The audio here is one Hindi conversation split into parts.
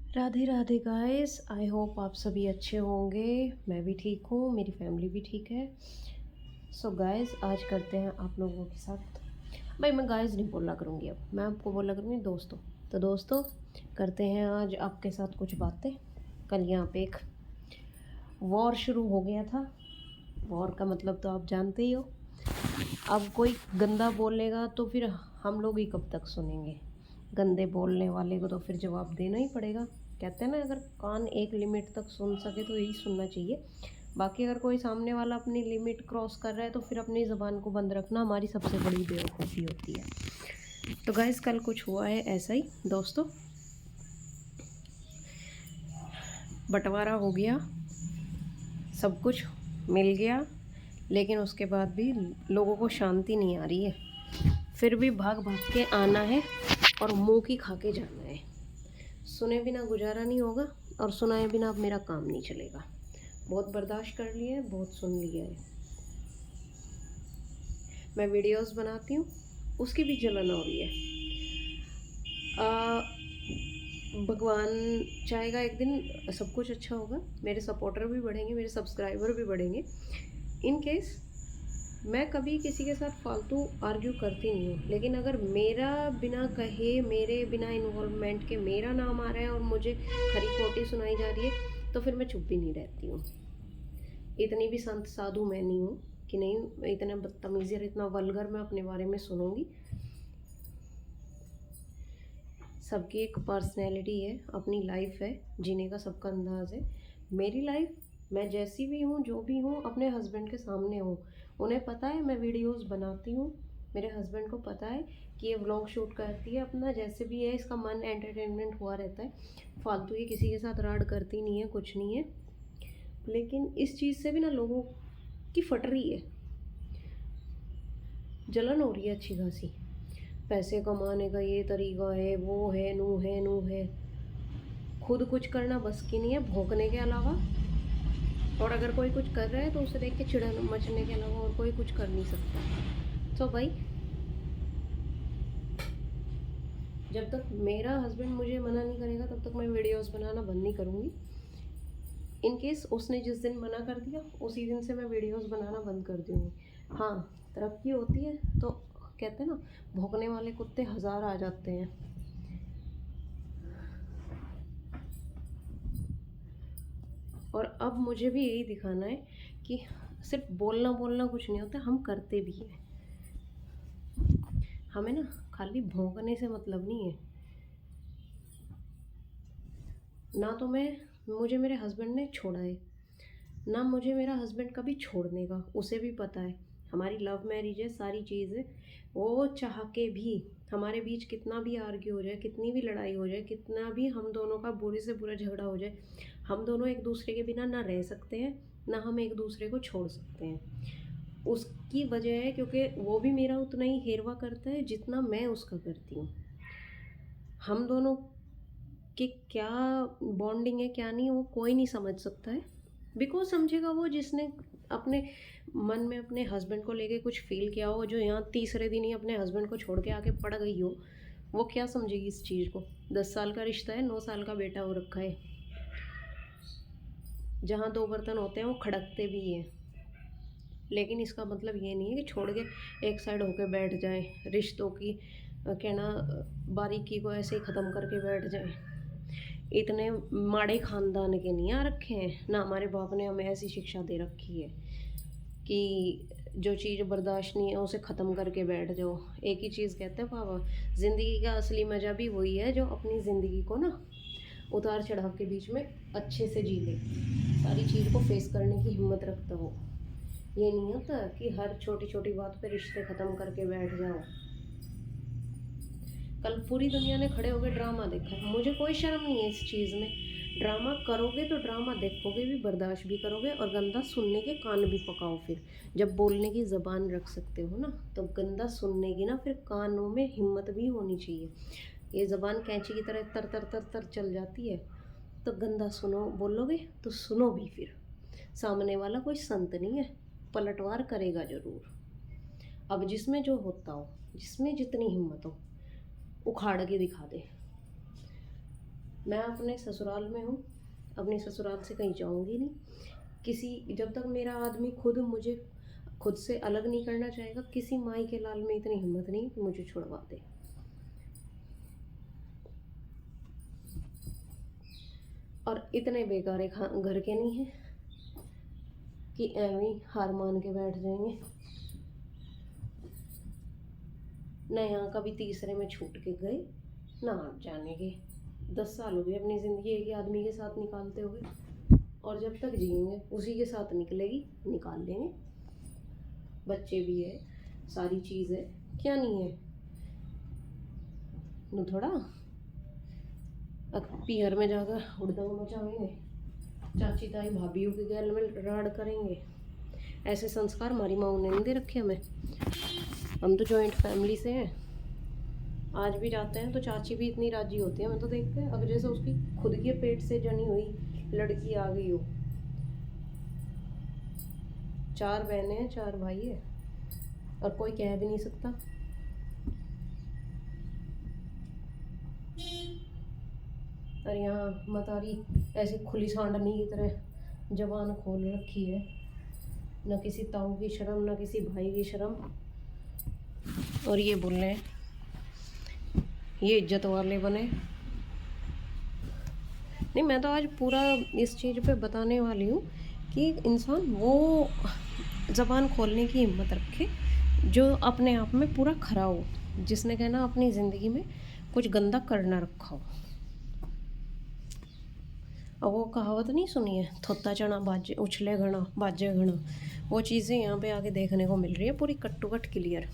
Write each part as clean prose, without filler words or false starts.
Radhe Radhe guys, I hope आप सभी अच्छे होंगे। मैं भी ठीक हूँ, मेरी फैमिली भी ठीक है। सो गाइस, आज करते हैं आप लोगों के साथ। भाई मैं गाइस नहीं बोला करूँगी, अब मैं आपको बोला करूँगी दोस्तों। तो दोस्तों, करते हैं आज आपके साथ कुछ बातें। कल यहाँ पे एक वॉर शुरू हो गया था। वॉर का मतलब तो आप जानते ही हो। अब कोई गंदा बोलेगा तो फिर हम लोग ही कब तक सुनेंगे। गंदे बोलने वाले को तो फिर जवाब देना ही पड़ेगा। कहते हैं ना, अगर कान एक लिमिट तक सुन सके तो यही सुनना चाहिए। बाकी अगर कोई सामने वाला अपनी लिमिट क्रॉस कर रहा है तो फिर अपनी ज़बान को बंद रखना हमारी सबसे बड़ी बेवकूफ़ी होती है। तो गाइस, कल कुछ हुआ है ऐसा ही दोस्तों। बंटवारा हो गया, सब कुछ मिल गया, लेकिन उसके बाद भी लोगों को शांति नहीं आ रही है। फिर भी भाग भाग के आना है और मुंह की खा के जाना है। सुने बिना गुजारा नहीं होगा और सुनाए बिना अब मेरा काम नहीं चलेगा। बहुत बर्दाश्त कर लिया है, बहुत सुन लिया है। मैं वीडियोस बनाती हूँ, उसकी भी जलन हो रही है। भगवान चाहेगा एक दिन सब कुछ अच्छा होगा, मेरे सपोर्टर भी बढ़ेंगे, मेरे सब्सक्राइबर भी बढ़ेंगे। इन केस मैं कभी किसी के साथ फालतू आर्ग्यू करती नहीं हूँ, लेकिन अगर मेरा बिना कहे, मेरे बिना इन्वॉल्वमेंट के मेरा नाम आ रहा है और मुझे खरी खोटी सुनाई जा रही है तो फिर मैं चुप भी नहीं रहती हूँ। इतनी भी संत साधु मैं नहीं हूँ कि नहीं इतना बदतमीज़ी और इतना वल्गर मैं अपने बारे में सुनूंगी। सबकी एक पर्सनैलिटी है, अपनी लाइफ है, जीने का सबका अंदाज़ है। मेरी लाइफ, मैं जैसी भी हूँ, जो भी हूँ, अपने हस्बैंड के सामने हूँ। उन्हें पता है मैं वीडियोस बनाती हूँ। मेरे हस्बैंड को पता है कि ये व्लॉग शूट करती है, अपना जैसे भी है इसका मन एंटरटेनमेंट हुआ रहता है। फालतू ये किसी के साथ राड करती नहीं है, कुछ नहीं है। लेकिन इस चीज़ से भी ना लोगों की फट रही है, जलन हो रही है अच्छी खासी। पैसे कमाने का ये तरीका है, वो है, नू है। खुद कुछ करना बस की नहीं है भौंकने के अलावा। और अगर कोई कुछ कर रहा है तो उसे देख के चिढ़न मचने के अलावा और कोई कुछ कर नहीं सकता। तो भाई, जब तक मेरा हस्बैंड मुझे मना नहीं करेगा तब तक मैं वीडियोस बनाना बंद नहीं करूँगी। इन केस उसने जिस दिन मना कर दिया उसी दिन से मैं वीडियोस बनाना बंद कर दूँगी। हाँ, तरक्की होती है तो कहते हैं ना, भौंकने वाले कुत्ते हज़ार आ जाते हैं। और अब मुझे भी यही दिखाना है कि सिर्फ बोलना बोलना कुछ नहीं होता, हम करते भी हैं। हमें ना खाली भौंकने से मतलब नहीं है। ना तो मुझे मेरे हस्बैंड ने छोड़ा है, ना मुझे मेरा हस्बैंड कभी छोड़ने का, उसे भी पता है। हमारी लव मैरिज है, सारी चीज़ है। वो चाह के भी हमारे बीच कितना भी आर्ग्यू हो जाए, कितनी भी लड़ाई हो जाए, कितना भी हम दोनों का बुरे से बुरा झगड़ा हो जाए, हम दोनों एक दूसरे के बिना ना रह सकते हैं, ना हम एक दूसरे को छोड़ सकते हैं। उसकी वजह है क्योंकि वो भी मेरा उतना ही हेरवा करता है जितना मैं उसका करती हूँ। हम दोनों कि क्या बॉन्डिंग है क्या नहीं, वो कोई नहीं समझ सकता है। बिकॉज समझेगा वो जिसने अपने मन में अपने हस्बैंड को लेके कुछ फील किया हो, जो यहाँ तीसरे दिन ही अपने हस्बैंड को छोड़ के आके पड़ गई हो, वो क्या समझेगी इस चीज़ को। 10 साल का रिश्ता है, 9 साल का बेटा हो रखा है। जहाँ दो बर्तन होते हैं वो खड़कते भी हैं। लेकिन इसका मतलब ये नहीं है कि छोड़ के एक साइड होके बैठ जाए, रिश्तों की कहना बारीकी को ऐसे ही ख़त्म करके बैठ जाए। इतने माड़े ख़ानदान के नहीं आ रखे हैं ना, हमारे बाप ने हमें ऐसी शिक्षा दे रखी है कि जो चीज़ बर्दाश्त नहीं है उसे ख़त्म करके बैठ जाओ। एक ही चीज़ कहते हैं पापा, ज़िंदगी का असली मज़ा भी वही है जो अपनी ज़िंदगी को ना उतार चढ़ाव के बीच में अच्छे से जी ले, सारी चीज़ को फेस करने की हिम्मत रखता हो। ये नहीं होता कि हर छोटी छोटी बात पे रिश्ते ख़त्म करके बैठ जाओ। कल पूरी दुनिया ने खड़े होकर ड्रामा देखा है, मुझे कोई शर्म नहीं है इस चीज़ में। ड्रामा करोगे तो ड्रामा देखोगे भी, बर्दाश्त भी करोगे और गंदा सुनने के कान भी पकाओ। फिर जब बोलने की ज़बान रख सकते हो ना, तो गंदा सुनने की ना फिर कानों में हिम्मत भी होनी चाहिए। ये ज़बान कैंची की तरह तर तर तर तर चल जाती है। तो गंदा सुनो, बोलोगे तो सुनो भी। फिर सामने वाला कोई संत नहीं है, पलटवार करेगा ज़रूर। अब जिसमें जो होता हो, जिसमें जितनी हिम्मत हो, उखाड़ के दिखा दे। मैं अपने ससुराल में हूँ, अपने ससुराल से कहीं जाऊँगी नहीं। जब तक मेरा आदमी खुद मुझे खुद से अलग नहीं करना चाहेगा, किसी माई के लाल में इतनी हिम्मत नहीं कि मुझे छुड़वा दे। और इतने बेकार घर के नहीं हैं कि एवं हार मान के बैठ जाएंगे। न यहाँ कभी तीसरे में छूट के गए, ना आप जाने के। 10 साल हो गए अपनी ज़िंदगी एक ही आदमी के साथ निकालते हुए, और जब तक जिएंगे उसी के साथ निकलेगी, निकाल लेंगे। बच्चे भी है, सारी चीज़ है, क्या नहीं है न थोड़ा। पीहर में जाकर हुड़दंग मचाएंगे, चाची ताई भाभीयों के गैल में राड़ करेंगे। ऐसे संस्कार हमारी माँ ने नहीं दे रखे हमें। हम तो जॉइंट फैमिली से हैं, आज भी जाते हैं तो चाची भी इतनी राजी होती है, मैं तो देखते हैं अब जैसे उसकी खुद के पेट से जनी हुई लड़की आ गई हो। 4 बहनें हैं, 4 भाई है, और कोई कह भी नहीं सकता। और यहाँ मतारी ऐसे खुली सांडनी की तरह जबान खोल रखी है, न किसी ताऊ की शर्म, न किसी भाई की शर्म। और ये बोल रहे हैं ये इज्जत वाले बने। नहीं, मैं तो आज पूरा इस चीज़ पे बताने वाली हूँ कि इंसान वो ज़बान खोलने की हिम्मत रखे जो अपने आप में पूरा खरा हो, जिसने कहना अपनी ज़िंदगी में कुछ गंदा करना रखा हो। और वो कहावत नहीं सुनी है, थोत्ता चना बाजे उछले घना बाजे घना। वो चीज़ें यहाँ पे आके देखने को मिल रही है, पूरी कट टू कट क्लियर।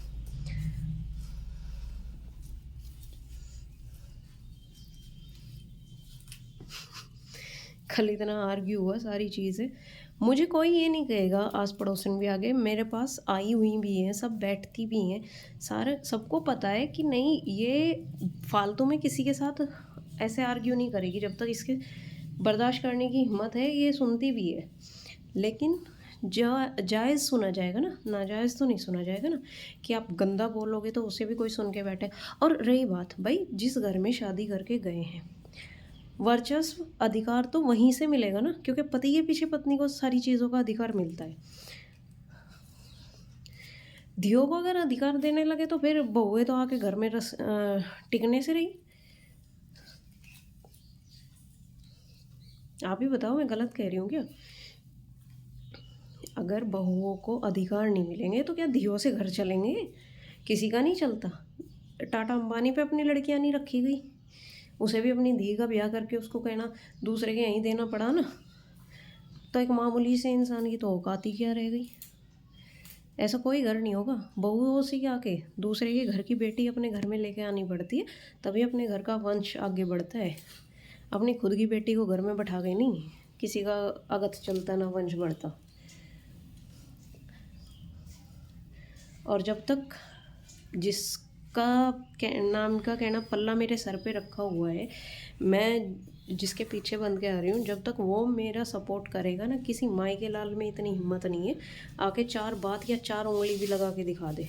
कल इतना आर्ग्यू हुआ सारी चीज़ें। मुझे कोई ये नहीं कहेगा, आस पड़ोसन भी आ गए, मेरे पास आई हुई भी हैं, सब बैठती भी हैं, सारे सबको पता है कि नहीं ये फालतू में किसी के साथ ऐसे आर्ग्यू नहीं करेगी। जब तक इसके बर्दाश्त करने की हिम्मत है, ये सुनती भी है। लेकिन जायज़ सुना जाएगा ना, नाजायज़ तो नहीं सुना जाएगा ना कि आप गंदा बोलोगे तो उसे भी कोई सुन के बैठे। और रही बात भाई, जिस घर में शादी करके गए हैं, वर्चस्व अधिकार तो वहीं से मिलेगा ना, क्योंकि पति के पीछे पत्नी को सारी चीज़ों का अधिकार मिलता है। धियो को अगर अधिकार देने लगे तो फिर बहुएं तो आके घर में टिकने से रही। आप ही बताओ, मैं गलत कह रही हूँ क्या? अगर बहुओं को अधिकार नहीं मिलेंगे तो क्या धियो से घर चलेंगे? किसी का नहीं चलता। टाटा अंबानी पे अपनी लड़कियाँ नहीं रखी गई, उसे भी अपनी धी का ब्याह करके उसको कहना दूसरे के यहीं देना पड़ा ना। तो एक मामूली से इंसान की तो औकात ही क्या रह गई। ऐसा कोई घर नहीं होगा, बहुओं से क्या के दूसरे के घर की बेटी अपने घर में लेके आनी पड़ती है, तभी अपने घर का वंश आगे बढ़ता है। अपनी खुद की बेटी को घर में बैठा के नहीं किसी का अगत चलता, ना वंश बढ़ता। और जब तक जिसका नाम का कहना पल्ला मेरे सर पे रखा हुआ है, मैं जिसके पीछे बन के आ रही हूँ, जब तक वो मेरा सपोर्ट करेगा ना, किसी माई के लाल में इतनी हिम्मत नहीं है आके 4 बात या 4 उंगली भी लगा के दिखा दे।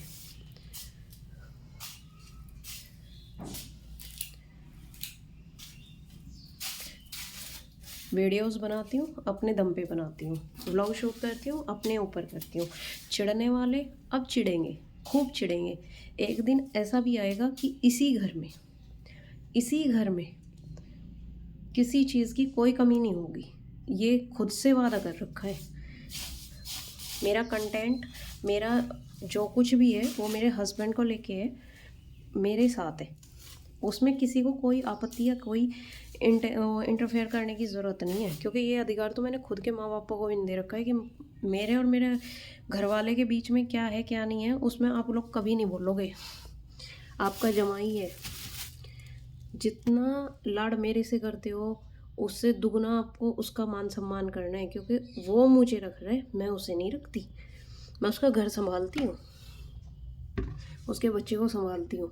वीडियोस बनाती हूँ अपने दम पे बनाती हूँ, व्लॉग शूट करती हूँ अपने ऊपर करती हूँ। चिढ़ने वाले अब चिढ़ेंगे, खूब चिढ़ेंगे। एक दिन ऐसा भी आएगा कि इसी घर में किसी चीज़ की कोई कमी नहीं होगी। ये खुद से वादा कर रखा है। मेरा कंटेंट, मेरा जो कुछ भी है वो मेरे हस्बैंड को लेके है, मेरे साथ है। उसमें किसी को कोई आपत्ति या कोई इंटरफेयर करने की ज़रूरत नहीं है, क्योंकि ये अधिकार तो मैंने खुद के माँ बापों को भी दे रखा है कि मेरे और मेरे घर वाले के बीच में क्या है क्या नहीं है, उसमें आप लोग कभी नहीं बोलोगे। आपका जमाई है, जितना लाड मेरे से करते हो उससे दुगना आपको उसका मान सम्मान करना है, क्योंकि वो मुझे रख रहा है, मैं उसे नहीं रखती। मैं उसका घर संभालती हूँ, उसके बच्चे को संभालती हूँ,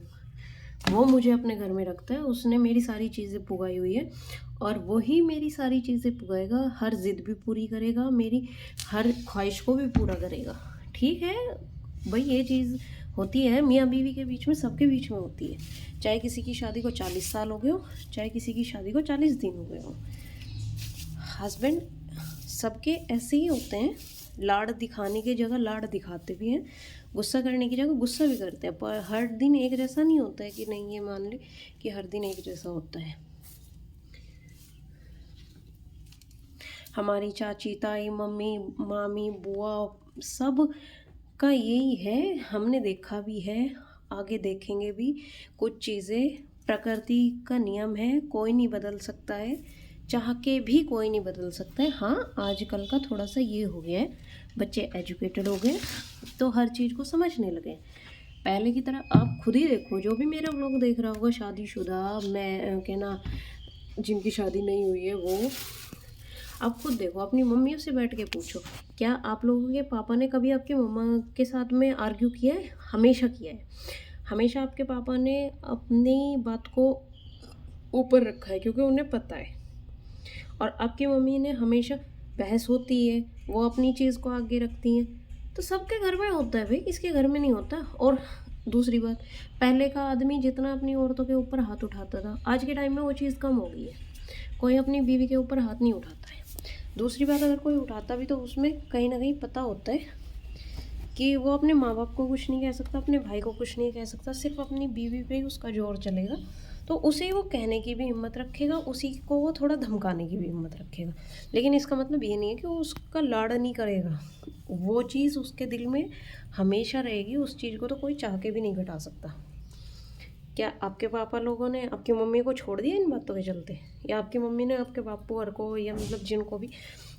वो मुझे अपने घर में रखता है। उसने मेरी सारी चीज़ें पुगाई हुई है और वही मेरी सारी चीज़ें पुगाएगा। हर जिद भी पूरी करेगा, मेरी हर ख्वाहिश को भी पूरा करेगा। ठीक है भाई, ये चीज़ होती है मियाँ बीवी के बीच में, सबके बीच में होती है। चाहे किसी की शादी को 40 साल हो गए हो, चाहे किसी की शादी को 40 दिन हो गए हो। हस्बैंड सबके ऐसे ही होते हैं, लाड़ दिखाने की जगह लाड़ दिखाते भी हैं, गुस्सा करने की जगह गुस्सा भी करते हैं, पर हर दिन एक जैसा नहीं होता है कि नहीं, ये मान ले कि हर दिन एक जैसा होता है। हमारी चाची, ताई, मम्मी, मामी, बुआ सब का यही है, हमने देखा भी है, आगे देखेंगे भी। कुछ चीज़ें प्रकृति का नियम है, कोई नहीं बदल सकता है, चाह के भी कोई नहीं बदल सकता है। हाँ, आजकल का थोड़ा सा ये हो गया है, बच्चे एजुकेटेड हो गए तो हर चीज़ को समझने लगे। पहले की तरह आप खुद ही देखो, जो भी मेरा व्लॉग देख रहा होगा शादीशुदा, मैं कहना जिनकी शादी नहीं हुई है, वो आप खुद देखो, अपनी मम्मियों से बैठ के पूछो, क्या आप लोगों के पापा ने कभी आपके मम्मा के साथ में आर्ग्यू किया है? हमेशा किया है। हमेशा आपके पापा ने अपनी बात को ऊपर रखा है, क्योंकि उन्हें पता है। और आपकी मम्मी ने हमेशा, बहस होती है, वो अपनी चीज़ को आगे रखती हैं। तो सबके घर में होता है भाई, किसके घर में नहीं होता। और दूसरी बात, पहले का आदमी जितना अपनी औरतों के ऊपर हाथ उठाता था, आज के टाइम में वो चीज़ कम हो गई है। कोई अपनी बीवी के ऊपर हाथ नहीं उठाता है। दूसरी बात, अगर कोई उठाता भी तो उसमें कहीं ना कहीं पता होता है कि वो अपने माँ बाप को कुछ नहीं कह सकता, अपने भाई को कुछ नहीं कह सकता, सिर्फ अपनी बीवी पे ही उसका जोर चलेगा। तो उसे वो कहने की भी हिम्मत रखेगा, उसी को वो थोड़ा धमकाने की भी हिम्मत रखेगा। लेकिन इसका मतलब ये नहीं है कि वो उसका लाड़ नहीं करेगा, वो चीज़ उसके दिल में हमेशा रहेगी, उस चीज़ को तो कोई चाह के भी नहीं घटा सकता। क्या आपके पापा लोगों ने आपकी मम्मी को छोड़ दिया इन बातों के चलते, या आपकी मम्मी ने आपके बापू और को, या मतलब जिनको भी,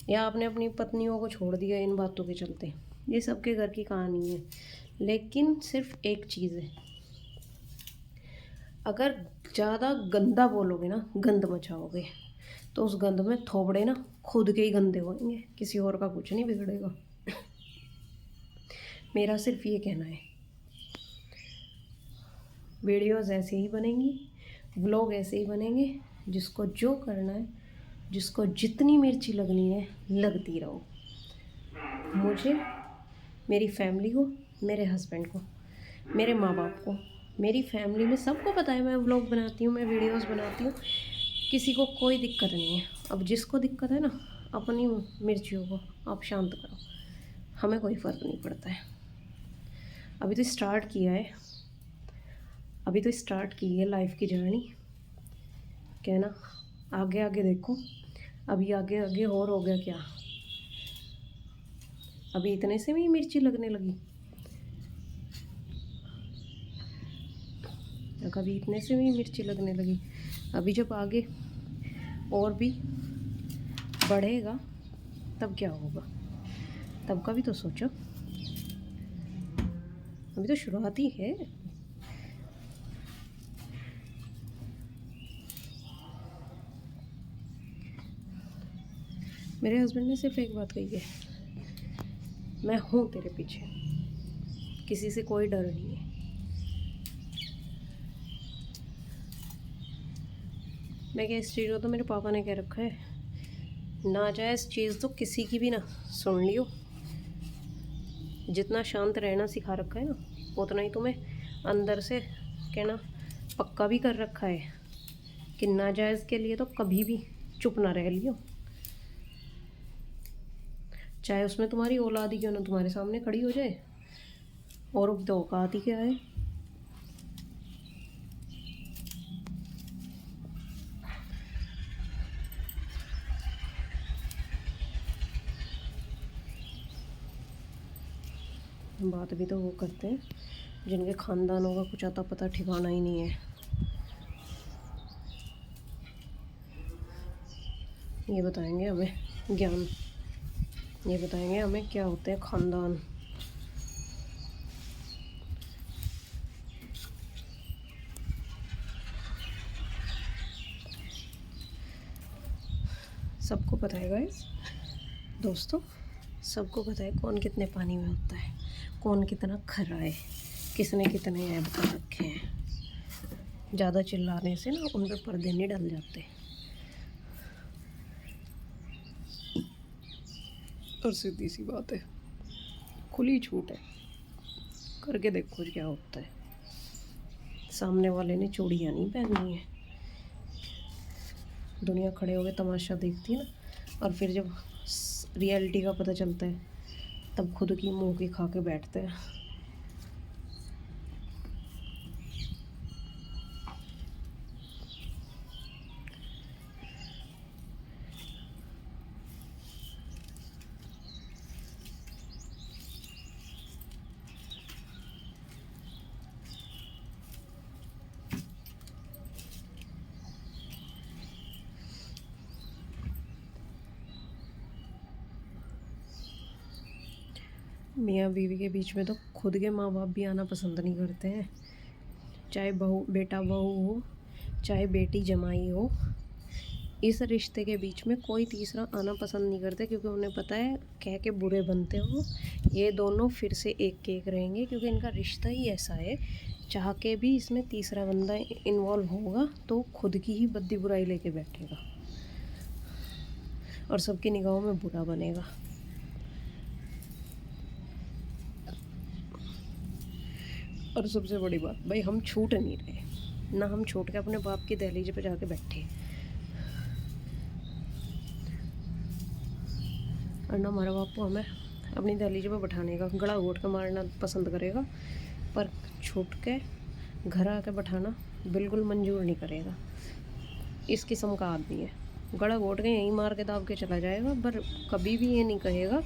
या आपने अपनी पत्नियों को छोड़ दिया इन बातों के चलते? ये सबके घर की कहानी है। लेकिन सिर्फ एक चीज़ है, अगर ज़्यादा गंदा बोलोगे ना, गंद मचाओगे, तो उस गंद में थोबड़े ना खुद के ही गंदे होंगे, किसी और का कुछ नहीं बिगड़ेगा। मेरा सिर्फ ये कहना है। वीडियोज़ ऐसे ही बनेंगी, व्लॉग ऐसे ही बनेंगे, जिसको जो करना है, जिसको जितनी मिर्ची लगनी है लगती रहो। मुझे, मेरी फैमिली को, मेरे हस्बैंड को, मेरे माँ बाप को, मेरी फैमिली में सबको पता है मैं व्लॉग बनाती हूँ, मैं वीडियोज़ बनाती हूँ, किसी को कोई दिक्कत नहीं है। अब जिसको दिक्कत है ना, अपनी मिर्चियों को आप शांत करो, हमें कोई फ़र्क नहीं पड़ता है। अभी तो स्टार्ट किया है, अभी तो स्टार्ट की है लाइफ की जर्नी, कहना आगे आगे देखो। अभी आगे आगे और हो गया क्या? अभी इतने से भी मिर्ची लगने लगी, कभी इतने से भी मिर्ची लगने लगी। अभी जब आगे और भी बढ़ेगा तब क्या होगा, तब का भी तो सोचो। अभी तो शुरुआत ही है। मेरे हस्बैंड ने सिर्फ एक बात कही है, मैं हूँ तेरे पीछे, किसी से कोई डर नहीं है। मैं क्या, इस चीज़ को तो मेरे पापा ने कह रखा है, नाजायज़ चीज़ तो किसी की भी ना सुन लियो। जितना शांत रहना सिखा रखा है ना, उतना ही तुम्हें अंदर से कहना पक्का भी कर रखा है कि नाजायज़ के लिए तो कभी भी चुप ना रह लियो, चाहे उसमें तुम्हारी औलाद ही क्यों ना तुम्हारे सामने खड़ी हो जाए। और तो औकात ही क्या है। बात भी तो वो करते हैं जिनके ख़ानदानों का कुछ आता पता ठिकाना ही नहीं है। ये बताएंगे हमें ज्ञान, ये बताएंगे हमें क्या होते हैं ख़ानदान। सबको पता है गाइस, दोस्तों, सबको पता है कौन कितने पानी में होता है, कौन कितना खरा है, किसने कितने ऐब कर रखे हैं। ज़्यादा चिल्लाने से ना उन पर पर्दे नहीं डल जाते। और सीधी सी बात है, खुली छूट है, करके देखो क्या होता है। सामने वाले ने चूड़ियाँ नहीं पहननी है, दुनिया खड़े होकर तमाशा देखती है ना, और फिर जब रियलिटी का पता चलता है तब खुद की मुंह की खा के बैठते हैं। मियाँ बीवी के बीच में तो खुद के माँ बाप भी आना पसंद नहीं करते हैं, चाहे बहू बेटा बहू हो, चाहे बेटी जमाई हो। इस रिश्ते के बीच में कोई तीसरा आना पसंद नहीं करते, क्योंकि उन्हें पता है कह के बुरे बनते हो ये दोनों फिर से एक एक रहेंगे, क्योंकि इनका रिश्ता ही ऐसा है। चाह के भी इसमें तीसरा बंदा इन्वॉल्व होगा तो खुद की ही बद्दी बुराई लेके बैठेगा और सबकी निगाहों में बुरा बनेगा। और सबसे बड़ी बात भाई, हम छूट नहीं रहे ना, हम छूट के अपने बाप की दहलीज पे जाके बैठे, और ना हमारा बाप को हमें अपनी दहलीज पे बैठाने का गला घोट के मारना पसंद करेगा, पर छूट के घर आके बैठाना बिल्कुल मंजूर नहीं करेगा। इस किस्म का आदमी है, गला घोट के यहीं मार के दाब के चला जाएगा, पर कभी भी ये नहीं कहेगा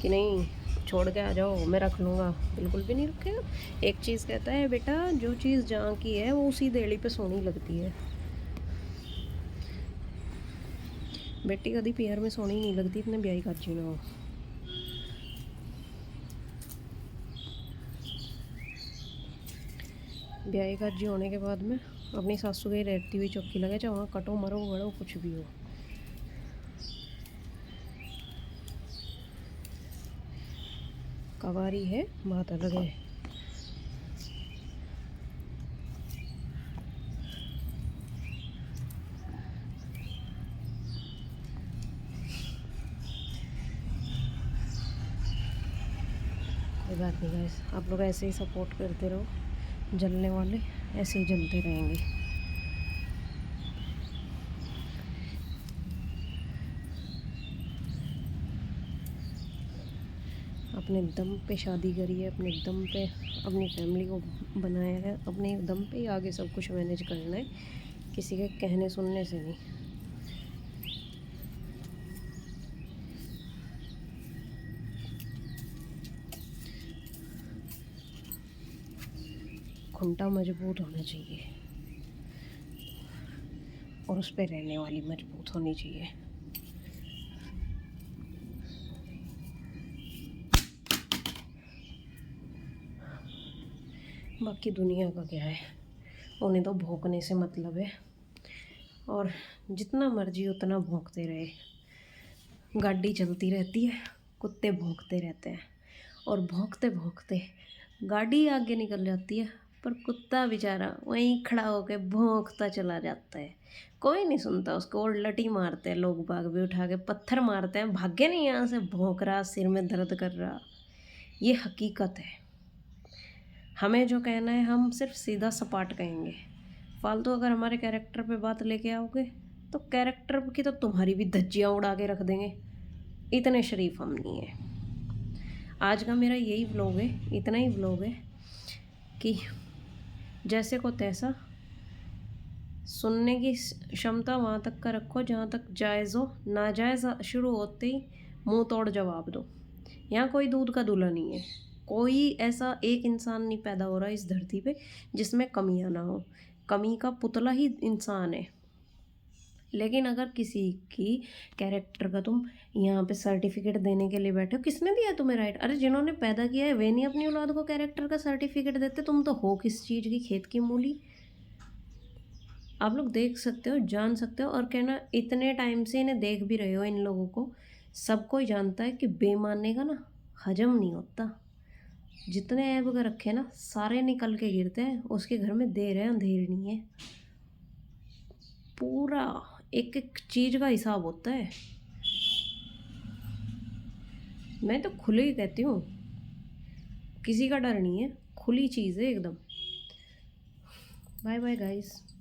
कि नहीं छोड़ के आ जाओ मैं रख लूँगा, बिल्कुल भी नहीं रखेगा। एक चीज़ कहता है, बेटा जो चीज़ जहाँ की है वो उसी देड़ी पे सोनी लगती है। बेटी कभी पेयर में सोनी नहीं लगती, इतने ब्याही काजी ना हो। ब्याही काजी होने के बाद में अपनी सासू के रहती हुई चौकी लगे, चाहे वहाँ कटो मरो गड़ो कुछ भी हो। कवारी है बात अलग है। कोई बात नहीं गाइस, आप लोग ऐसे ही सपोर्ट करते रहो, जलने वाले ऐसे ही जलते रहेंगे। अपने दम पे शादी करी है, अपने दम पे अपनी फैमिली को बनाया है, अपने दम पे ही आगे सब कुछ मैनेज करना है, किसी के कहने सुनने से नहीं। खूंटा मजबूत होना चाहिए और उस पर रहने वाली मजबूत होनी चाहिए। बाकी दुनिया का क्या है, उन्हें तो भौंकने से मतलब है, और जितना मर्जी उतना भौंकते रहे। गाड़ी चलती रहती है, कुत्ते भौंकते रहते हैं, और भौंकते भौंकते गाड़ी आगे निकल जाती है, पर कुत्ता बेचारा वहीं खड़ा होकर भौंकता चला जाता है। कोई नहीं सुनता उसको, और लटी मारते हैं लोग बाग भी, उठा के पत्थर मारते हैं, भागे नहीं यहाँ से, भौंक रहा, सिर में दर्द कर रहा। ये हकीकत है। हमें जो कहना है हम सिर्फ सीधा सपाट कहेंगे। फालतू अगर हमारे कैरेक्टर पे बात लेके आओगे तो कैरेक्टर की तो तुम्हारी भी धज्जियाँ उड़ा के रख देंगे। इतने शरीफ हम नहीं हैं। आज का मेरा यही व्लॉग है, इतना ही व्लॉग है कि जैसे को तैसा, सुनने की क्षमता वहाँ तक का रखो जहाँ तक जायज़ हो, नाजायज़ शुरू होते ही मुंह तोड़ जवाब दो। यहाँ कोई दूध का दूल्हा नहीं है, कोई ऐसा एक इंसान नहीं पैदा हो रहा इस धरती पे जिसमें कमियां ना हो। कमी का पुतला ही इंसान है। लेकिन अगर किसी की कैरेक्टर का तुम यहाँ पे सर्टिफिकेट देने के लिए बैठे हो, किसने दिया तुम्हें राइट? अरे जिन्होंने पैदा किया है वे नहीं अपनी औलाद को कैरेक्टर का सर्टिफिकेट देते। तुम तो हो किस चीज़ की, खेत की मूली। आप लोग देख सकते हो, जान सकते हो, और कहना इतने टाइम से इन्हें देख भी रहे हो, इन लोगों को सब कोई जानता है कि बेमानने का ना हजम नहीं होता। जितने ऐब का रखे ना सारे निकल के गिरते हैं, उसके घर में देर है अंधेर नहीं है। पूरा एक एक चीज़ का हिसाब होता है। मैं तो खुले ही कहती हूँ, किसी का डर नहीं है, खुली चीज़ है एकदम। Bye bye guys.